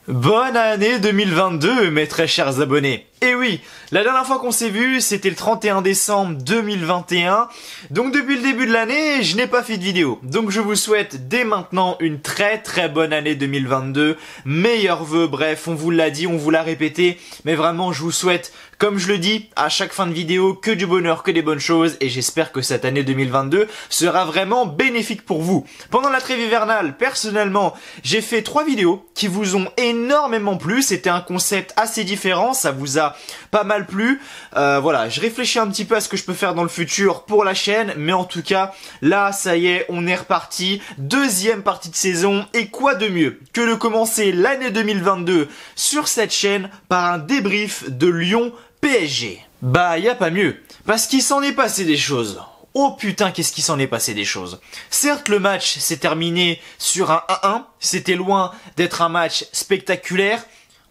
Bonne année 2022, mes très chers abonnés. Et oui, la dernière fois qu'on s'est vu, c'était le 31 décembre 2021. Donc depuis le début de l'année, je n'ai pas fait de vidéo. Donc je vous souhaite dès maintenant une très bonne année 2022. Meilleurs vœux, bref, on vous l'a dit, on vous l'a répété. Mais vraiment, je vous souhaite, comme je le dis, à chaque fin de vidéo, que du bonheur, que des bonnes choses. Et j'espère que cette année 2022 sera vraiment bénéfique pour vous. Pendant la trêve hivernale, personnellement, j'ai fait 3 vidéos qui vous ont énormément plu. C'était un concept assez différent, ça vous a pas mal plu. Voilà, je réfléchis un petit peu à ce que je peux faire dans le futur pour la chaîne, mais en tout cas, là, ça y est, on est reparti. Deuxième partie de saison, et quoi de mieux que de commencer l'année 2022 sur cette chaîne par un débrief de Lyon PSG. Bah, y a pas mieux, parce qu'il s'en est passé des choses. Oh putain, qu'est-ce qu'il s'en est passé des choses. Certes, le match s'est terminé sur un 1-1, c'était loin d'être un match spectaculaire.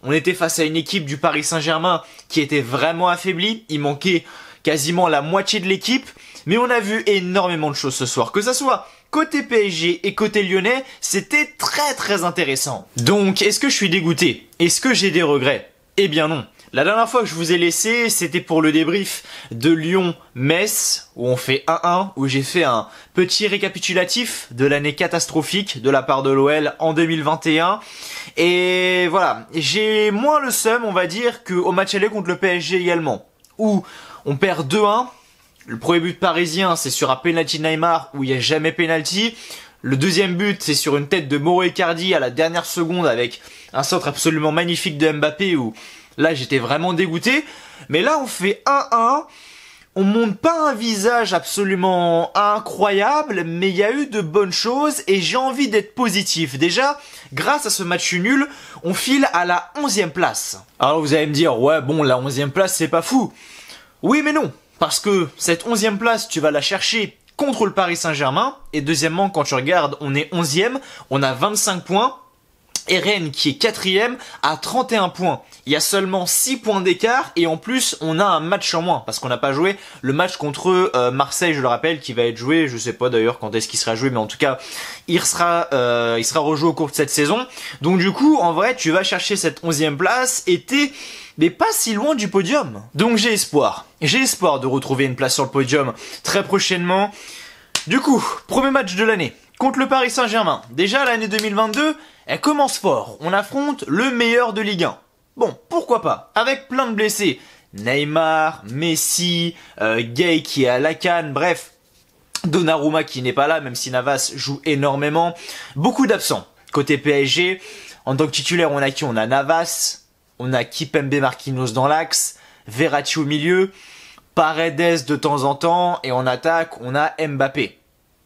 On était face à une équipe du Paris Saint-Germain qui était vraiment affaiblie, il manquait quasiment la moitié de l'équipe, mais on a vu énormément de choses ce soir, que ça soit côté PSG et côté lyonnais, c'était très intéressant. Donc, est-ce que je suis dégoûté? Est-ce que j'ai des regrets? Eh bien non. La dernière fois que je vous ai laissé, c'était pour le débrief de Lyon-Metz, où on fait 1-1, où j'ai fait un petit récapitulatif de l'année catastrophique de la part de l'OL en 2021. Et voilà, j'ai moins le seum, on va dire, qu'au match aller contre le PSG également, où on perd 2-1. Le premier but parisien, c'est sur un penalty de Neymar, où il n'y a jamais penalty. Le deuxième but, c'est sur une tête de Mauro Icardi à la dernière seconde, avec un centre absolument magnifique de Mbappé, où là, j'étais vraiment dégoûté. Mais là, on fait 1-1. On montre pas un visage absolument incroyable, mais il y a eu de bonnes choses et j'ai envie d'être positif. Déjà, grâce à ce match nul, on file à la 11e place. Alors vous allez me dire, ouais bon, la 11e place, c'est pas fou. Oui mais non, parce que cette 11e place, tu vas la chercher contre le Paris Saint-Germain. Et deuxièmement, quand tu regardes, on est 11e, on a 25 points. Et Rennes, qui est 4ème, a 31 points. Il y a seulement 6 points d'écart et en plus, on a un match en moins parce qu'on n'a pas joué le match contre Marseille, je le rappelle, qui va être joué, je sais pas d'ailleurs quand est-ce qu'il sera joué, mais en tout cas, il sera rejoué au cours de cette saison. Donc du coup, en vrai, tu vas chercher cette 11e place et t'es mais pas si loin du podium. Donc j'ai espoir. J'ai espoir de retrouver une place sur le podium très prochainement. Du coup, premier match de l'année contre le Paris Saint-Germain. Déjà, l'année 2022, elle commence fort. On affronte le meilleur de Ligue 1. Bon, pourquoi pas, avec plein de blessés. Neymar, Messi, Gay qui est à la CAN, bref. Donnarumma qui n'est pas là, même si Navas joue énormément. Beaucoup d'absents. Côté PSG, en tant que titulaire, on a qui? On a Navas, on a Kimpembe Marquinhos dans l'axe, Verratti au milieu, Paredes de temps en temps, et en attaque, on a Mbappé.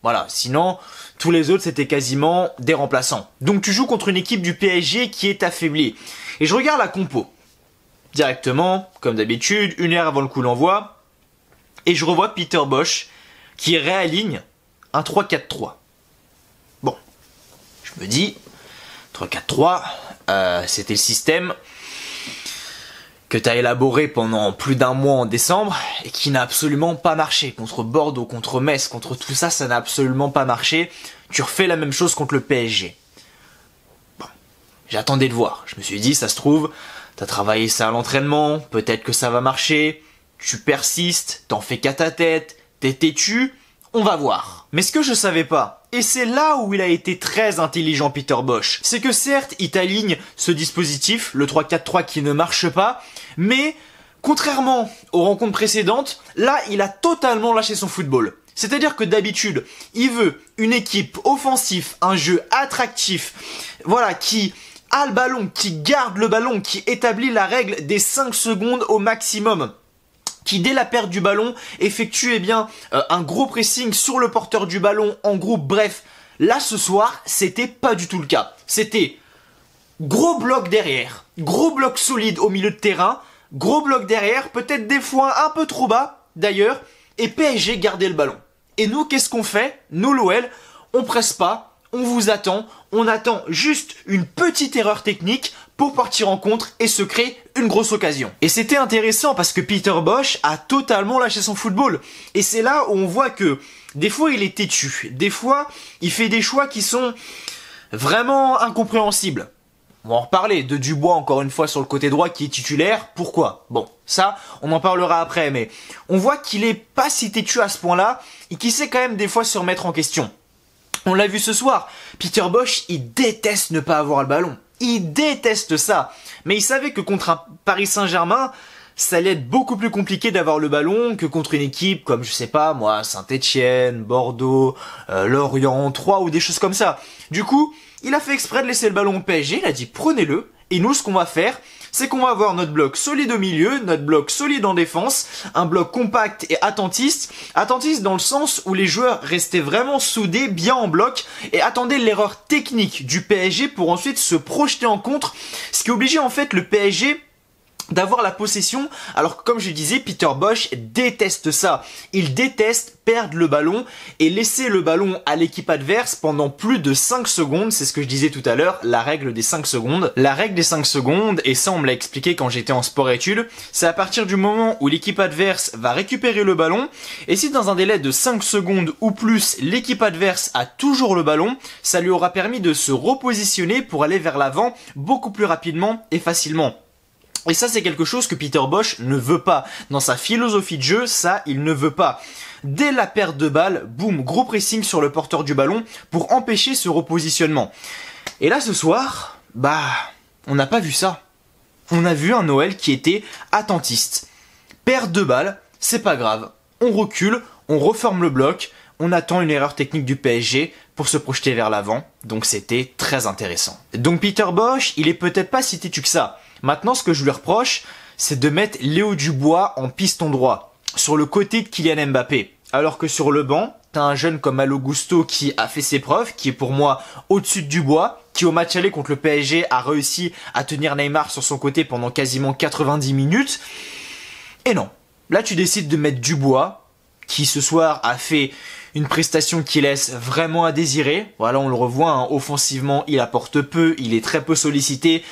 Voilà, sinon, tous les autres, c'était quasiment des remplaçants. Donc tu joues contre une équipe du PSG qui est affaiblie. Et je regarde la compo. Directement, comme d'habitude, une heure avant le coup d'envoi. Et je revois Peter Bosz qui réaligne un 3-4-3. Bon, je me dis, 3-4-3, c'était le système que tu as élaboré pendant plus d'un mois en décembre et qui n'a absolument pas marché. Contre Bordeaux, contre Metz, contre tout ça, ça n'a absolument pas marché. Tu refais la même chose contre le PSG. Bon, j'attendais de voir. Je me suis dit, ça se trouve, tu as travaillé ça à l'entraînement, peut-être que ça va marcher, tu persistes, t'en fais qu'à ta tête, t'es têtu, on va voir. Mais ce que je savais pas, et c'est là où il a été très intelligent Peter Bosz, c'est que certes, il t'aligne ce dispositif, le 3-4-3 qui ne marche pas, mais contrairement aux rencontres précédentes, là, il a totalement lâché son football. C'est-à-dire que d'habitude, il veut une équipe offensive, un jeu attractif, voilà, qui a le ballon, qui garde le ballon, qui établit la règle des 5 secondes au maximum, qui dès la perte du ballon effectue un gros pressing sur le porteur du ballon en groupe. Bref, là ce soir, c'était pas du tout le cas. C'était gros bloc derrière, gros bloc solide au milieu de terrain, gros bloc derrière, peut-être des fois un peu trop bas d'ailleurs, et PSG gardait le ballon. Et nous, qu'est-ce qu'on fait? Nous, l'OL, on presse pas, on vous attend, on attend juste une petite erreur technique pour partir en contre et se créer une grosse occasion. Et c'était intéressant parce que Peter Bosz a totalement lâché son football. Et c'est là où on voit que des fois il est têtu, des fois il fait des choix qui sont vraiment incompréhensibles. On va en reparler. De Dubois, encore une fois, sur le côté droit, qui est titulaire. Pourquoi? Bon, ça, on en parlera après, mais on voit qu'il est pas si têtu à ce point-là, et qu'il sait quand même des fois se remettre en question. On l'a vu ce soir. Peter Bosz, il déteste ne pas avoir le ballon. Il déteste ça. Mais il savait que contre un Paris Saint-Germain, ça allait être beaucoup plus compliqué d'avoir le ballon que contre une équipe comme, je sais pas, moi, Saint-Etienne, Bordeaux, Lorient, Troyes ou des choses comme ça. Du coup, il a fait exprès de laisser le ballon au PSG, il a dit prenez-le, et nous ce qu'on va faire, c'est qu'on va avoir notre bloc solide au milieu, notre bloc solide en défense, un bloc compact et attentiste dans le sens où les joueurs restaient vraiment soudés, bien en bloc, et attendaient l'erreur technique du PSG pour ensuite se projeter en contre, ce qui obligeait en fait le PSG d'avoir la possession, alors que comme je disais, Peter Bosz déteste ça. Il déteste perdre le ballon et laisser le ballon à l'équipe adverse pendant plus de 5 secondes, c'est ce que je disais tout à l'heure, la règle des 5 secondes. La règle des 5 secondes, et ça on me l'a expliqué quand j'étais en sport-études, c'est à partir du moment où l'équipe adverse va récupérer le ballon, et si dans un délai de 5 secondes ou plus, l'équipe adverse a toujours le ballon, ça lui aura permis de se repositionner pour aller vers l'avant beaucoup plus rapidement et facilement. Et ça, c'est quelque chose que Peter Bosz ne veut pas. Dans sa philosophie de jeu, ça, il ne veut pas. Dès la perte de balle, boum, gros pressing sur le porteur du ballon pour empêcher ce repositionnement. Et là, ce soir, on n'a pas vu ça. On a vu un Noël qui était attentiste. Perte de balle, c'est pas grave. On recule, on reforme le bloc, on attend une erreur technique du PSG pour se projeter vers l'avant. Donc c'était très intéressant. Donc Peter Bosz, il est peut-être pas si têtu que ça. Maintenant, ce que je lui reproche, c'est de mettre Léo Dubois en piston droit, sur le côté de Kylian Mbappé. Alors que sur le banc, t'as un jeune comme Malo Gusto qui a fait ses preuves, qui est pour moi au-dessus de Dubois, qui au match aller contre le PSG a réussi à tenir Neymar sur son côté pendant quasiment 90 minutes. Et non, là tu décides de mettre Dubois, qui ce soir a fait une prestation qui laisse vraiment à désirer. Voilà, on le revoit, hein, offensivement, il apporte peu, il est très peu sollicité.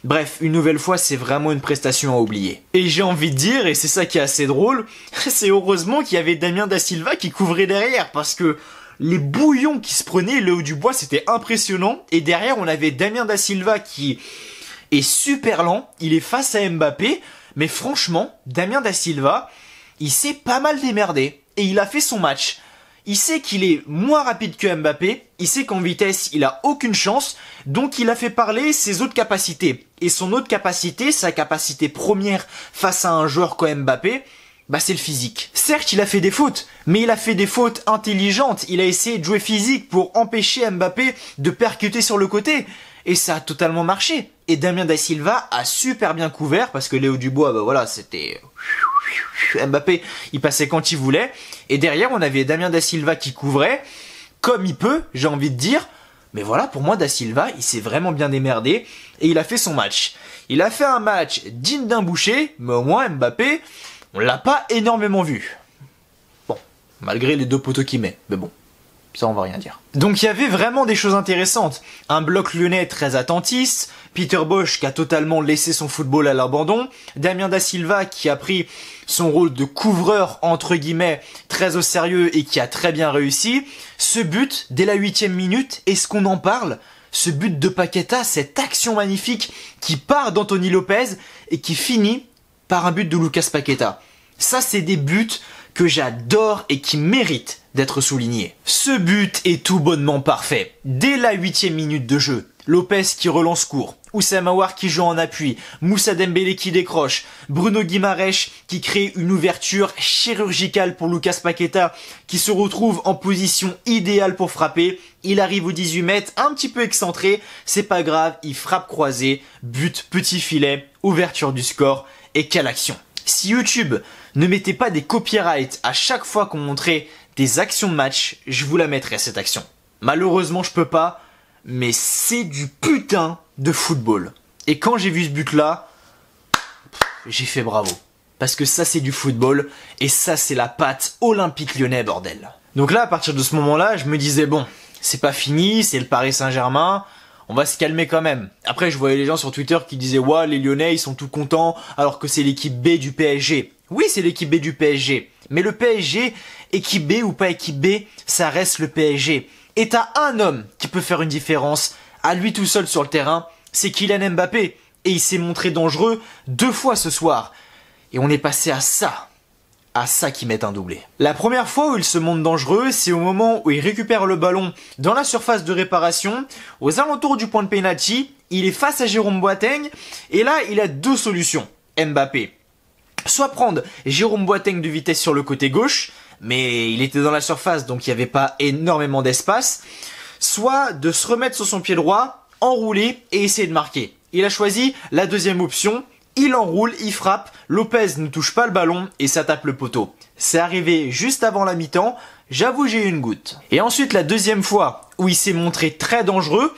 Bref, une nouvelle fois, c'est vraiment une prestation à oublier. Et j'ai envie de dire, et c'est ça qui est assez drôle, c'est heureusement qu'il y avait Damien Da Silva qui couvrait derrière, parce que les bouillons qui se prenaient, Léo Dubois, c'était impressionnant. Et derrière, on avait Damien Da Silva qui est super lent, il est face à Mbappé, mais franchement, Damien Da Silva, il s'est pas mal démerdé, et il a fait son match. Il sait qu'il est moins rapide que Mbappé, il sait qu'en vitesse, il a aucune chance, donc il a fait parler ses autres capacités. Et son autre capacité, sa capacité première face à un joueur comme Mbappé, c'est le physique. Certes, il a fait des fautes, mais il a fait des fautes intelligentes. Il a essayé de jouer physique pour empêcher Mbappé de percuter sur le côté. Et ça a totalement marché. Et Damien Da Silva a super bien couvert, parce que Léo Dubois, voilà, c'était... Mbappé, il passait quand il voulait. Et derrière, on avait Damien Da Silva qui couvrait, comme il peut, j'ai envie de dire. Mais voilà, pour moi, Da Silva, il s'est vraiment bien démerdé. Et il a fait son match. Il a fait un match digne d'un boucher, mais au moins Mbappé, on l'a pas énormément vu. Bon, malgré les 2 poteaux qu'il met. Mais bon, ça on va rien dire. Donc il y avait vraiment des choses intéressantes. Un bloc lyonnais très attentiste, Peter Bosz qui a totalement laissé son football à l'abandon, Damien Da Silva qui a pris son rôle de couvreur entre guillemets très au sérieux et qui a très bien réussi. Ce but dès la 8e minute, est-ce qu'on en parle? Ce but de Paqueta, cette action magnifique qui part d'Anthony Lopez et qui finit par un but de Lucas Paqueta. Ça c'est des buts que j'adore et qui méritent d'être soulignés. Ce but est tout bonnement parfait. Dès la 8e minute de jeu, Lopez qui relance court, Oussama Aouar qui joue en appui, Moussa Dembélé qui décroche, Bruno Guimaraes qui crée une ouverture chirurgicale pour Lucas Paqueta qui se retrouve en position idéale pour frapper. Il arrive aux 18 mètres, un petit peu excentré, c'est pas grave, il frappe croisé, but, petit filet, ouverture du score, et quelle action! Si YouTube ne mettait pas des copyrights à chaque fois qu'on montrait des actions de match, je vous la mettrais cette action. Malheureusement, je peux pas, mais c'est du putain de football. Et quand j'ai vu ce but-là, j'ai fait bravo. Parce que ça, c'est du football, et ça, c'est la patte Olympique Lyonnais, bordel. Donc là, à partir de ce moment-là, je me disais, bon, c'est pas fini, c'est le Paris Saint-Germain, on va se calmer quand même. Après, je voyais les gens sur Twitter qui disaient « Ouais, les Lyonnais, ils sont tout contents, alors que c'est l'équipe B du PSG. » Oui, c'est l'équipe B du PSG. Mais le PSG, équipe B ou pas équipe B, ça reste le PSG. Et t'as un homme qui peut faire une différence, à lui tout seul sur le terrain, c'est Kylian Mbappé. Et il s'est montré dangereux 2 fois ce soir. Et on est passé à ça qui met un doublé. La première fois où il se montre dangereux, c'est au moment où il récupère le ballon dans la surface de réparation, aux alentours du point de pénalty, il est face à Jérôme Boateng, et là il a 2 solutions, Mbappé. Soit prendre Jérôme Boateng de vitesse sur le côté gauche, mais il était dans la surface donc il n'y avait pas énormément d'espace, soit de se remettre sur son pied droit, enrouler et essayer de marquer. Il a choisi la deuxième option. Il enroule, il frappe, Lopez ne touche pas le ballon et ça tape le poteau. C'est arrivé juste avant la mi-temps, j'avoue j'ai eu une goutte. Et ensuite la deuxième fois où il s'est montré très dangereux,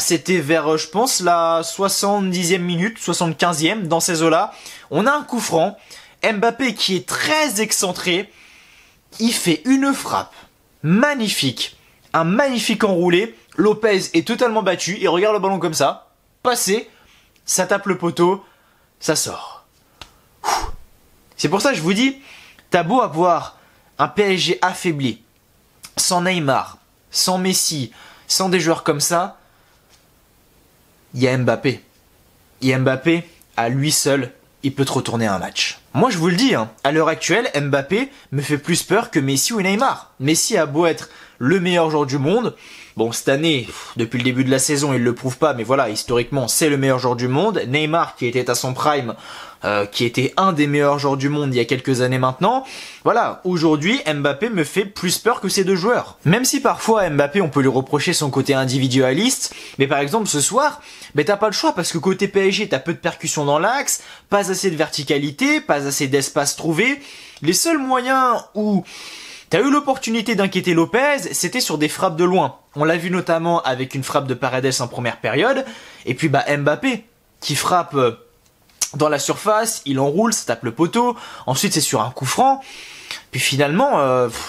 c'était vers je pense la 70e minute, 75e dans ces eaux-là. On a un coup franc, Mbappé qui est très excentré, il fait une frappe magnifique, un magnifique enroulé, Lopez est totalement battu, il regarde le ballon comme ça, passé, ça tape le poteau, ça sort. C'est pour ça que je vous dis, t'as beau avoir un PSG affaibli, sans Neymar, sans Messi, sans des joueurs comme ça, il y a Mbappé. Et Mbappé, à lui seul, il peut te retourner un match. Moi je vous le dis, à l'heure actuelle, Mbappé me fait plus peur que Messi ou Neymar. Messi a beau être le meilleur joueur du monde. Bon, cette année, depuis le début de la saison, il le prouve pas, mais voilà, historiquement, c'est le meilleur joueur du monde. Neymar, qui était à son prime, qui était un des meilleurs joueurs du monde il y a quelques années maintenant. Voilà, aujourd'hui, Mbappé me fait plus peur que ces 2 joueurs. Même si parfois, Mbappé, on peut lui reprocher son côté individualiste, mais par exemple, ce soir, t'as pas le choix, parce que côté PSG, t'as peu de percussion dans l'axe, pas assez de verticalité, pas assez d'espace trouvé. Les seuls moyens où t'as eu l'opportunité d'inquiéter Lopez, c'était sur des frappes de loin. On l'a vu notamment avec une frappe de Paredes en première période. Et puis Mbappé, qui frappe dans la surface, il enroule, ça tape le poteau. Ensuite c'est sur un coup franc. Puis finalement,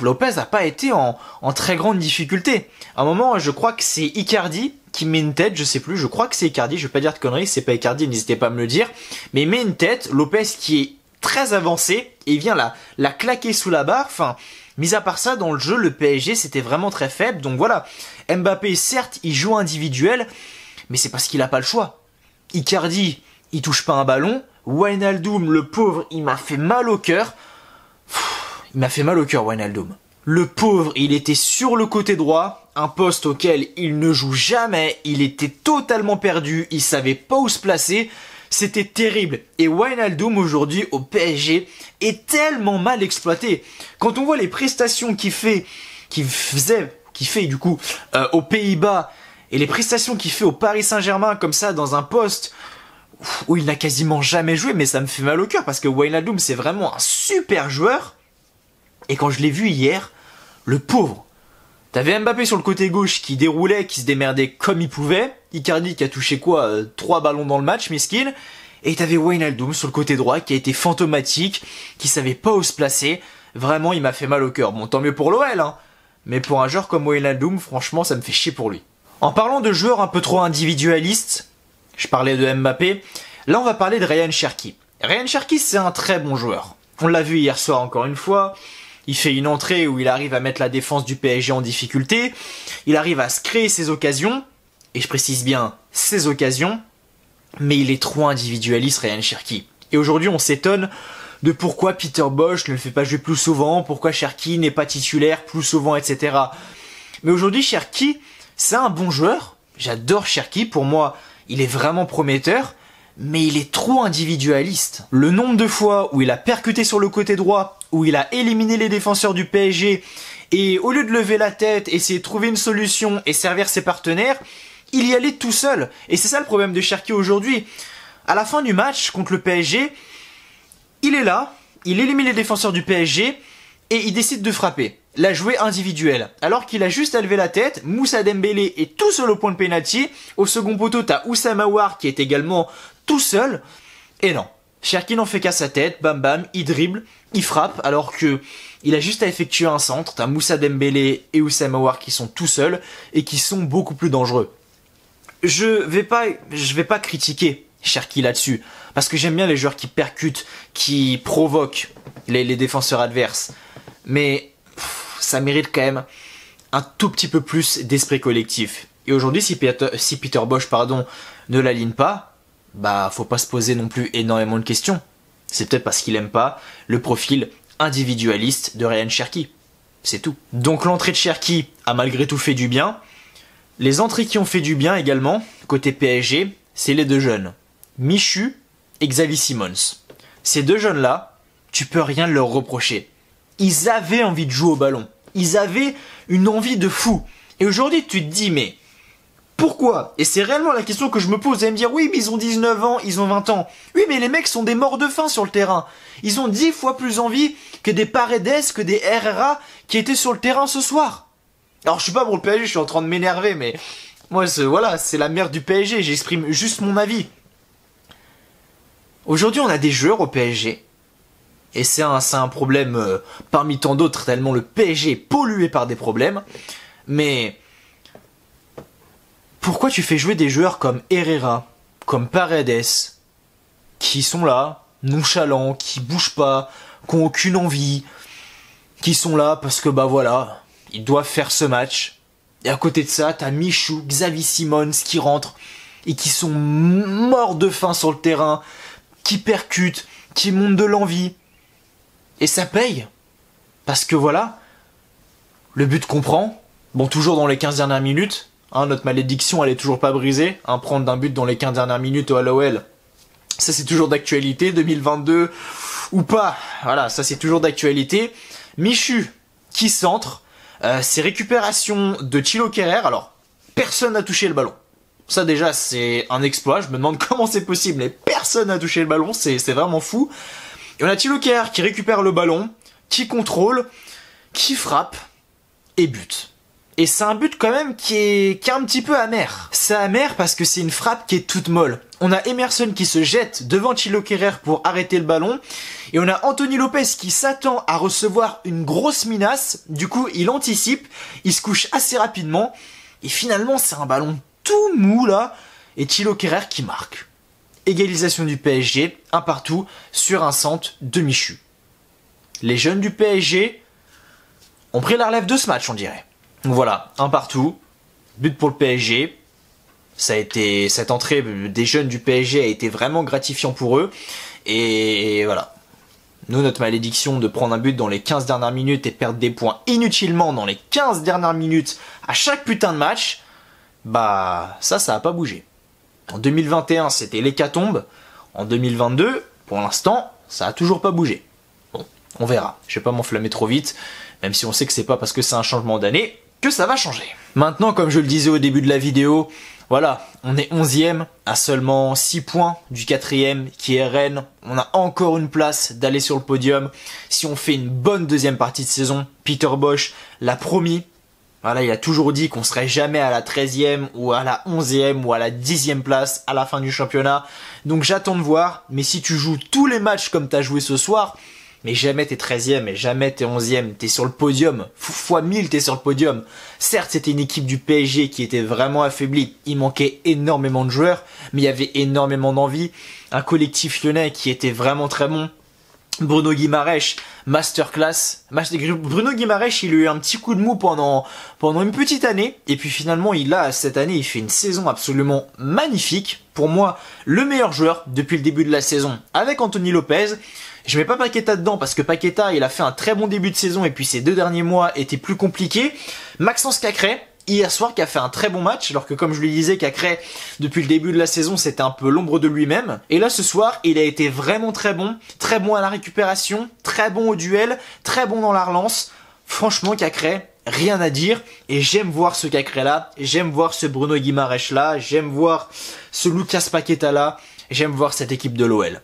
Lopez n'a pas été en très grande difficulté. À un moment, je crois que c'est Icardi qui met une tête, je sais plus, je crois que c'est Icardi, je vais pas dire de conneries, si c'est pas Icardi, n'hésitez pas à me le dire. Mais il met une tête, Lopez qui est très avancé, et il vient la claquer sous la barre, mis à part ça, dans le jeu, le PSG, c'était vraiment très faible. Donc voilà, Mbappé, certes, il joue individuel, mais c'est parce qu'il a pas le choix. Icardi, il touche pas un ballon. Wijnaldum, le pauvre, il m'a fait mal au cœur. Il m'a fait mal au cœur, Wijnaldum. Le pauvre, il était sur le côté droit, un poste auquel il ne joue jamais. Il était totalement perdu, il savait pas où se placer. C'était terrible. Et Wijnaldum aujourd'hui au PSG est tellement mal exploité. Quand on voit les prestations qu'il fait du coup aux Pays-Bas et les prestations qu'il fait au Paris Saint-Germain comme ça dans un poste où il n'a quasiment jamais joué, mais ça me fait mal au cœur parce que Wijnaldum c'est vraiment un super joueur. Et quand je l'ai vu hier, le pauvre, t'avais Mbappé sur le côté gauche qui déroulait, qui se démerdait comme il pouvait. Icardi qui a touché 3 ballons dans le match, miskin. Et t'avais Wijnaldum sur le côté droit qui a été fantomatique, qui savait pas où se placer. Vraiment, il m'a fait mal au cœur. Bon, tant mieux pour l'OL, mais pour un joueur comme Wijnaldum, franchement, ça me fait chier pour lui. En parlant de joueurs un peu trop individualistes, je parlais de Mbappé, là on va parler de Ryan Cherki. Ryan Cherki, c'est un très bon joueur. On l'a vu hier soir encore une fois. Il fait une entrée où il arrive à mettre la défense du PSG en difficulté. Il arrive à se créer ses occasions. Et je précise bien ses occasions. Mais il est trop individualiste, Ryan Cherki. Et aujourd'hui, on s'étonne de pourquoi Peter Bosz ne le fait pas jouer plus souvent, pourquoi Cherki n'est pas titulaire plus souvent, etc. Mais aujourd'hui, Cherki, c'est un bon joueur. J'adore Cherki. Pour moi, il est vraiment prometteur. Mais il est trop individualiste. Le nombre de fois où il a percuté sur le côté droit, où il a éliminé les défenseurs du PSG, et au lieu de lever la tête, essayer de trouver une solution et servir ses partenaires, il y allait tout seul. Et c'est ça le problème de Cherki aujourd'hui. À la fin du match contre le PSG, il est là, il élimine les défenseurs du PSG, et il décide de frapper. La jouée individuelle. Alors qu'il a juste à lever la tête, Moussa Dembélé est tout seul au point de pénalty. Au second poteau, t'as Oussama Aouar qui est également tout seul. Et non, Cherki n'en fait qu'à sa tête, bam bam, il dribble, il frappe, alors que il a juste à effectuer un centre. T'as Moussa Dembélé et Oussama Aouar qui sont tout seuls et qui sont beaucoup plus dangereux. Je vais pas critiquer Cherki là-dessus, parce que j'aime bien les joueurs qui percutent, qui provoquent les défenseurs adverses. Mais ça mérite quand même un tout petit peu plus d'esprit collectif. Et aujourd'hui, si Peter Bosz, ne l'aligne pas, bah faut pas se poser non plus énormément de questions. C'est peut-être parce qu'il aime pas le profil individualiste de Ryan Cherki. C'est tout. Donc l'entrée de Cherki a malgré tout fait du bien. Les entrées qui ont fait du bien également, côté PSG, c'est les deux jeunes. Michu et Xavi Simons. Ces deux jeunes-là, tu peux rien leur reprocher. Ils avaient envie de jouer au ballon. Ils avaient une envie de fou. Et aujourd'hui, tu te dis, mais pourquoi? Et c'est réellement la question que je me pose. Vous allez me dire, oui, mais ils ont 19 ans, ils ont 20 ans. Oui, mais les mecs sont des morts de faim sur le terrain. Ils ont 10 fois plus envie que des Paredes, que des Herrera qui étaient sur le terrain ce soir. Alors, je suis pas pour le PSG, je suis en train de m'énerver, mais moi, voilà, c'est la merde du PSG. J'exprime juste mon avis. Aujourd'hui, on a des joueurs au PSG. Et c'est un problème parmi tant d'autres, tellement le PSG est pollué par des problèmes. Mais pourquoi tu fais jouer des joueurs comme Herrera, comme Paredes, qui sont là, nonchalants, qui bougent pas, qui ont aucune envie, qui sont là parce que bah voilà, ils doivent faire ce match. Et à côté de ça, t'as Michu, Xavi Simons qui rentrent et qui sont morts de faim sur le terrain, qui percutent, qui montent de l'envie. Et ça paye. Parce que voilà, le but qu'on prend, bon toujours dans les 15 dernières minutes, notre malédiction elle est toujours pas brisée, prendre d'un but dans les 15 dernières minutes à l'OL, ça c'est toujours d'actualité, 2022 ou pas, voilà, ça c'est toujours d'actualité. Michu qui centre, ses récupérations de Thilo Kehrer, alors personne n'a touché le ballon. Ça déjà c'est un exploit, je me demande comment c'est possible, mais personne n'a touché le ballon, c'est vraiment fou. Et on a Thilo Kehrer qui récupère le ballon, qui contrôle, qui frappe et bute. Et c'est un but quand même qui est un petit peu amer. C'est amer parce que c'est une frappe qui est toute molle. On a Emerson qui se jette devant Thilo Kehrer pour arrêter le ballon. Et on a Anthony Lopez qui s'attend à recevoir une grosse menace. Du coup, il anticipe, il se couche assez rapidement. Et finalement, c'est un ballon tout mou là. Et Thilo Kehrer qui marque. Égalisation du PSG, un partout sur un centre de Michu. Les jeunes du PSG ont pris la relève de ce match, on dirait. Donc voilà, un partout, but pour le PSG. Cette entrée des jeunes du PSG a été vraiment gratifiant pour eux. Et voilà. Nous, notre malédiction de prendre un but dans les 15 dernières minutes et perdre des points inutilement dans les 15 dernières minutes à chaque putain de match, bah ça a pas bougé. En 2021, c'était l'hécatombe. En 2022, pour l'instant, ça a toujours pas bougé. Bon, on verra. Je vais pas m'enflammer trop vite, même si on sait que c'est pas parce que c'est un changement d'année que ça va changer. Maintenant, comme je le disais au début de la vidéo, voilà, on est 11e à seulement 6 points du 4e qui est Rennes. On a encore une place d'aller sur le podium. Si on fait une bonne deuxième partie de saison, Peter Bosz l'a promis. Voilà, il a toujours dit qu'on serait jamais à la 13e ou à la 11e ou à la 10e place à la fin du championnat. Donc j'attends de voir. Mais si tu joues tous les matchs comme tu as joué ce soir, mais jamais t'es 13e et jamais t'es 11e, t'es sur le podium. Fois 1000 t'es sur le podium. Certes, c'était une équipe du PSG qui était vraiment affaiblie. Il manquait énormément de joueurs, mais il y avait énormément d'envie. Un collectif lyonnais qui était vraiment très bon. Bruno Guimaraes, masterclass. Bruno Guimaraes, il a eu un petit coup de mou pendant une petite année. Et puis finalement, cette année, il fait une saison absolument magnifique. Pour moi, le meilleur joueur depuis le début de la saison avec Anthony Lopez. Je mets pas Paqueta dedans parce que Paqueta, il a fait un très bon début de saison et puis ces 2 derniers mois étaient plus compliqués. Maxence Cacré, hier soir, qui a fait un très bon match, alors que comme je lui disais, Cacré, depuis le début de la saison, c'était un peu l'ombre de lui-même. Et là, ce soir, il a été vraiment très bon à la récupération, très bon au duel, très bon dans la relance. Franchement, Cacré, rien à dire. Et j'aime voir ce Cacré-là, j'aime voir ce Bruno Guimaraes-là, j'aime voir ce Lucas Paqueta-là, j'aime voir cette équipe de l'OL.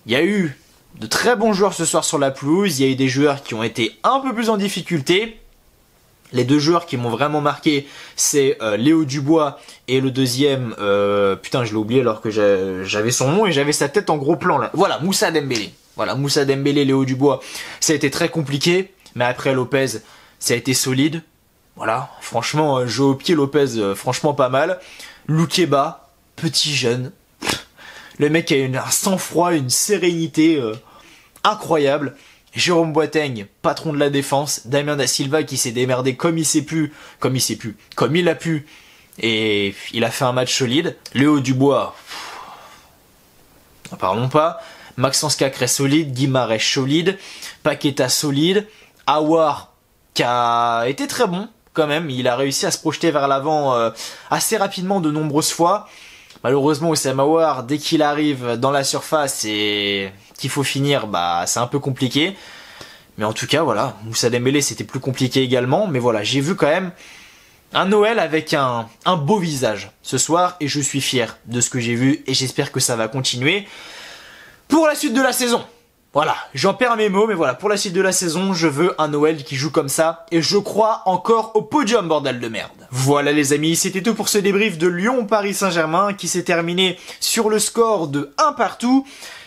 Il y a eu de très bons joueurs ce soir sur la pelouse, il y a eu des joueurs qui ont été un peu plus en difficulté. Les 2 joueurs qui m'ont vraiment marqué, c'est Léo Dubois et le deuxième, putain je l'ai oublié alors que j'avais son nom et j'avais sa tête en gros plan là. Voilà, Moussa Dembélé. Voilà, Moussa Dembélé, Léo Dubois, ça a été très compliqué, mais après Lopez, ça a été solide. Voilà, franchement, jeu au pied Lopez, franchement pas mal. Loukeba, petit jeune. Le mec a un sang-froid, une sérénité incroyable. Jérôme Boateng, patron de la défense. Damien Da Silva qui s'est démerdé comme il a pu. et il a fait un match solide. Léo Dubois, n'en parlons pas. Maxence Cacré solide, Guimarães solide, Paqueta solide, Aouar qui a été très bon quand même, il a réussi à se projeter vers l'avant assez rapidement de nombreuses fois. Malheureusement Oussem Aouar, dès qu'il arrive dans la surface et qu'il faut finir, bah c'est un peu compliqué. Mais en tout cas voilà, Moussa Dembélé c'était plus compliqué également, mais voilà, j'ai vu quand même un Noël avec un beau visage ce soir et je suis fier de ce que j'ai vu et j'espère que ça va continuer pour la suite de la saison. Voilà, j'en perds mes mots, mais voilà, pour la suite de la saison, je veux un Noël qui joue comme ça, et je crois encore au podium, bordel de merde. Voilà les amis, c'était tout pour ce débrief de Lyon-Paris Saint-Germain, qui s'est terminé sur le score de 1-1.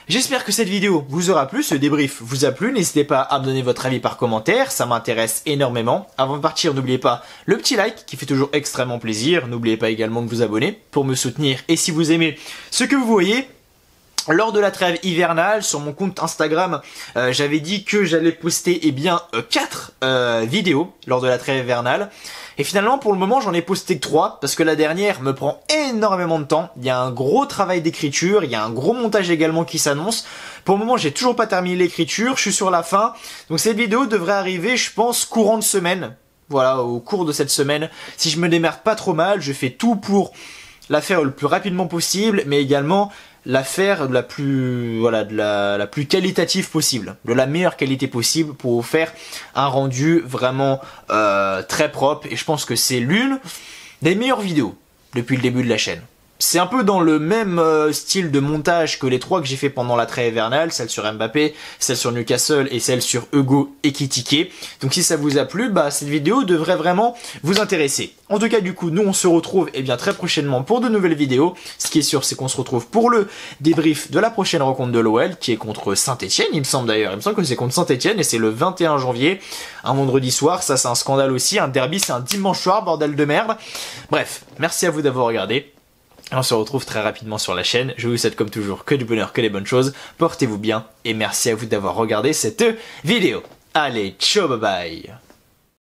J'espère que cette vidéo vous aura plu, ce débrief vous a plu, n'hésitez pas à me donner votre avis par commentaire, ça m'intéresse énormément. Avant de partir, n'oubliez pas le petit like, qui fait toujours extrêmement plaisir, n'oubliez pas également de vous abonner pour me soutenir, et si vous aimez ce que vous voyez, lors de la trêve hivernale, sur mon compte Instagram, j'avais dit que j'allais poster 4 vidéos lors de la trêve hivernale. Et finalement, pour le moment, j'en ai posté que 3, parce que la dernière me prend énormément de temps. Il y a un gros travail d'écriture, il y a un gros montage également qui s'annonce. Pour le moment, j'ai toujours pas terminé l'écriture, je suis sur la fin. Donc cette vidéo devrait arriver, je pense, courant de semaine. Voilà, au cours de cette semaine. Si je me démerde pas trop mal, je fais tout pour la faire le plus rapidement possible, mais également la faire de la plus qualitative possible, de la meilleure qualité possible pour vous faire un rendu vraiment très propre, et je pense que c'est l'une des meilleures vidéos depuis le début de la chaîne. C'est un peu dans le même style de montage que les 3 que j'ai fait pendant la trêve hivernale, celle sur Mbappé, celle sur Newcastle et celle sur Hugo Ekitike. Donc si ça vous a plu, bah cette vidéo devrait vraiment vous intéresser. En tout cas du coup, nous on se retrouve très prochainement pour de nouvelles vidéos. Ce qui est sûr, c'est qu'on se retrouve pour le débrief de la prochaine rencontre de l'OL, qui est contre Saint-Etienne, il me semble d'ailleurs. Il me semble que c'est contre Saint-Etienne et c'est le 21 janvier, un vendredi soir. Ça c'est un scandale aussi, un derby c'est un dimanche soir, bordel de merde. Bref, merci à vous d'avoir regardé. On se retrouve très rapidement sur la chaîne. Je vous souhaite comme toujours que du bonheur, que des bonnes choses. Portez-vous bien et merci à vous d'avoir regardé cette vidéo. Allez, ciao, bye bye.